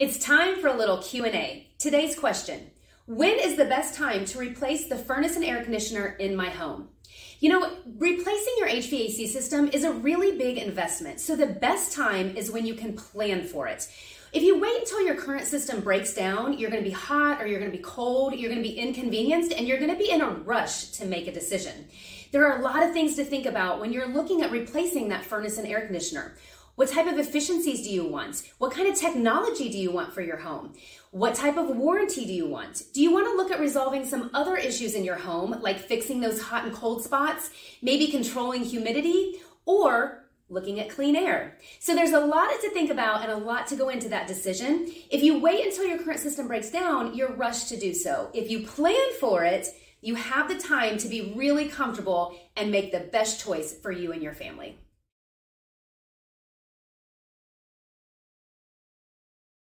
It's time for a little Q&A. Today's question: when is the best time to replace the furnace and air conditioner in my home? You know, replacing your HVAC system is a really big investment, so the best time is when you can plan for it. If you wait until your current system breaks down, you're going to be hot or you're going to be cold, you're going to be inconvenienced, and you're going to be in a rush to make a decision. There are a lot of things to think about when you're looking at replacing that furnace and air conditioner. What type of efficiencies do you want? What kind of technology do you want for your home? What type of warranty do you want? Do you want to look at resolving some other issues in your home, like fixing those hot and cold spots, maybe controlling humidity, or looking at clean air? So there's a lot to think about and a lot to go into that decision. If you wait until your current system breaks down, you're rushed to do so. If you plan for it, you have the time to be really comfortable and make the best choice for you and your family.